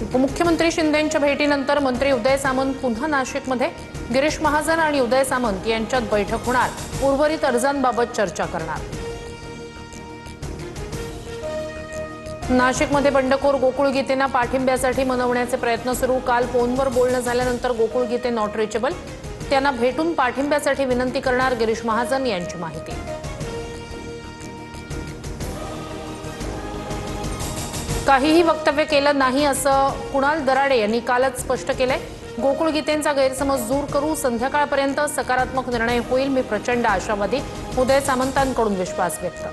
उपमुख्यमंत्री शिंदेंच्या भेटीनंतर मंत्री उदय सामंत पुन्हा नाशिकमध्ये गिरीश महाजन आणि उदय सामंत यांच्यात बैठक होणार। उर्वरित अर्जांबाबत चर्चा करणार। नाशिकमध्ये बंडखोर गोकुळ गीतेंना पाठिंब्यासाठी मनवण्याचे प्रयत्न सुरू। काल फोनवर बोलणं झाल्यानंतर गोकुळ गीते नॉट रिचेबल, त्यांना भेटून पाठिंब्यासाठी विनंती करणार गिरीश महाजन यांची माहिती। काहीही वक्तव्य केलं नाही असं कुणाल दराडे यांनी कालच स्पष्ट केलंय। गोकुळ गीतेंचा गैरसमज दूर करू, संध्याकाळपर्यंत सकारात्मक निर्णय होईल, मी प्रचंड आशावादी, उदय सामंतांकडून विश्वास व्यक्त।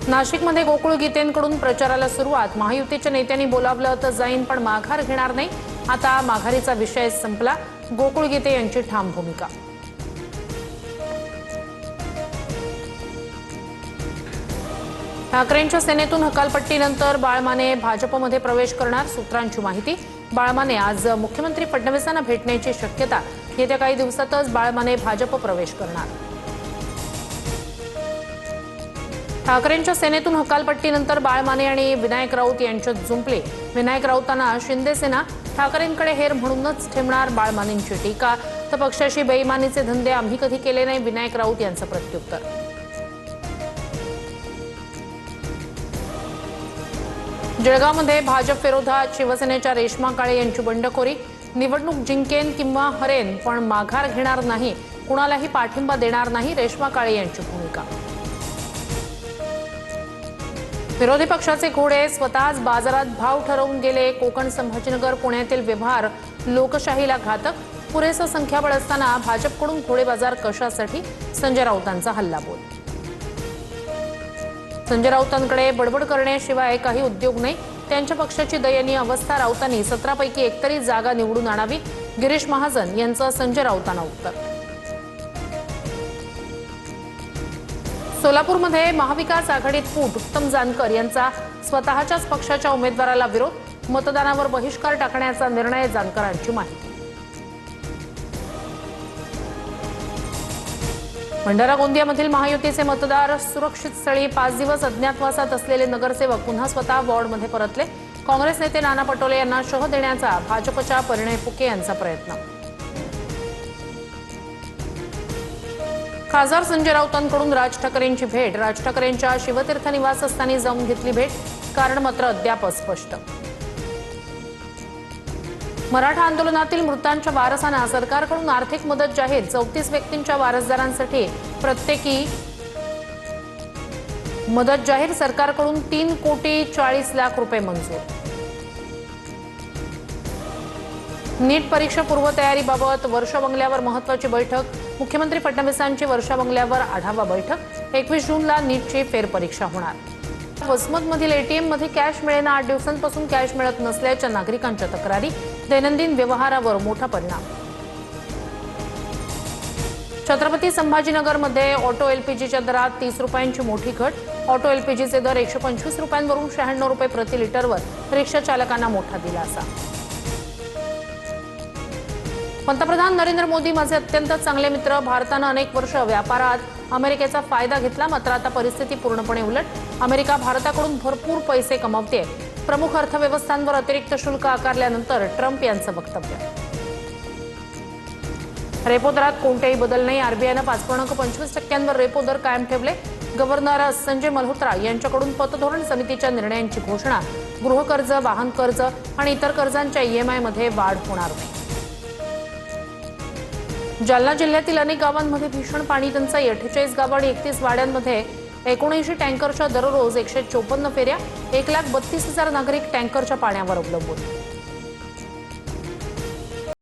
नाशिकमध्ये गोकुळ गीतेंकडून प्रचाराला सुरुवात। महायुतीच्या नेत्यांनी बोलावलं तर जाईन पण माघार घेणार नाही, आता माघारीचा विषय संपला, गोकुळ गीते यांची ठाम भूमिका। ठाकरेंच्या सेनेतून हकालपट्टीनंतर बाळमाने भाजपमध्ये प्रवेश करणार, सूत्रांची माहिती। बाळमाने आज मुख्यमंत्री फडणवीसांना भेटण्याची शक्यता, येत्या काही दिवसातच बाळमाने भाजप प्रवेश करणार। ठाकरेंच्या सेनेतून हकालपट्टीनंतर बाळमाने आणि विनायक राऊत यांच्यात जुंपले। विनायक राऊतांना शिंदे सेना ठाकरेंकडे हेर म्हणूनच ठेवणार, बाळमानेंची टीका। तर पक्षाशी बेईमानीचे धंदे आम्ही कधी केले नाही, विनायक राऊत यांचं प्रत्युत्तर। जळगावमध्ये भाजप विरोधात शिवसेनेच्या रेश्मा काळे यांची बंडखोरी। निवडणूक जिंकेन किंवा हरेन पण माघार घेणार नाही, कुणालाही पाठिंबा देणार नाही, रेश्मा काळे यांची भूमिका। विरोधी पक्षाचे घोडे स्वतःच बाजारात भाव ठरवून गेले। कोकण, संभाजीनगर, पुण्यातील व्यवहार लोकशाहीला घातक, पुरेसं संख्याबळ असताना भाजपकडून घोडे बाजार कशासाठी, संजय राऊतांचा हल्लाबोल। संजय राऊतांकडे बडबड करण्याशिवाय काही उद्योग नाही, त्यांच्या पक्षाची दयनीय अवस्था। राऊतांनी 17 पैकी एक तरी जागा निवडून आणावी, गिरीश महाजन यांचं संजय राऊतांना उत्तर। सोलापूरमध्ये महाविकास आघाडीत फूट, उत्तम जानकर यांचा स्वतःच्याच पक्षाच्या उमेदवाराला विरोध, मतदानावर बहिष्कार टाकण्याचा निर्णय, जानकरांची माहिती। भंडारा गोंदियामधील महायुतीचे मतदार सुरक्षित स्थळी, 5 दिवस अज्ञातवासात असलेले नगरसेवक पुन्हा स्वतः वॉर्डमध्ये परतले। काँग्रेस नेते नाना पटोले यांना शह देण्याचा भाजपच्या परिणय फुके यांचा प्रयत्न। खासदार संजय राऊतांकडून राज ठाकरेंची भेट, राज ठाकरेंच्या शिवतीर्थ निवासस्थानी जाऊन घेतली भेट, कारण मात्र अद्याप अस्पष्ट। मराठा आंदोलनातील मृतांच्या वारसांना सरकारकडून आर्थिक मदत जाहीर, 34 व्यक्तींच्या वारसदारांसाठी प्रत्येकी मदत जाहीर, सरकारकडून 3,40,00,000 रुपये मंजूर। नीट परीक्षा पूर्वतयारीबाबत वर्षा बंगल्यावर महत्त्वाची बैठक, मुख्यमंत्री फडणवीसांची वर्षा बंगल्यावर आढावा बैठक। 21 जूनला नीटची फेरपरीक्षा होणार। वसमतमधील एटीएममध्ये कॅश मिळेना, 8 दिवसांपासून कॅश मिळत नसल्याच्या नागरिकांच्या तक्रारी, दैनंदिन व्यवहारावर मोठा परिणाम। छत्रपती संभाजीनगरमध्ये ऑटो एलपीजीच्या दरात 30 रुपयांची मोठी घट, ऑटो एलपीजीचे दर 125 रुपयांवरून 96 रुपये प्रति लिटरवर, रिक्षा चालकांना मोठा दिलासा। पंतप्रधान नरेंद्र मोदी माझे अत्यंत चांगले मित्र, भारतानं अनेक वर्ष व्यापारात अमेरिकेचा फायदा घेतला, मात्र आता परिस्थिती पूर्णपणे उलट, अमेरिका भारताकडून भरपूर पैसे कमवते। प्रमुख अर्थव्यवस्थांवर अतिरिक्त शुल्क आकारल्यानंतर ट्रम्प यांचं वक्तव्य। रेपो दरात कोणतेही बदल नाही, आरबीआयनं 5.25% रेपो दर कायम ठेवले। गव्हर्नर संजय मल्होत्रा यांच्याकडून पतधोरण समितीच्या निर्णयांची घोषणा, गृहकर्ज, वाहन कर्ज आणि इतर कर्जांच्या ईएमआयमध्ये वाढ होणार नाही। जालना जिल्ह्यातील अनेक गावांमध्ये भीषण पाणी टंचाई, 48 गावं आणि 31 वाड्यांमध्ये 79 टँकरच्या दररोज 154 फेऱ्या, 1,32,000 नागरिक टँकरच्या पाण्यावर अवलंबून।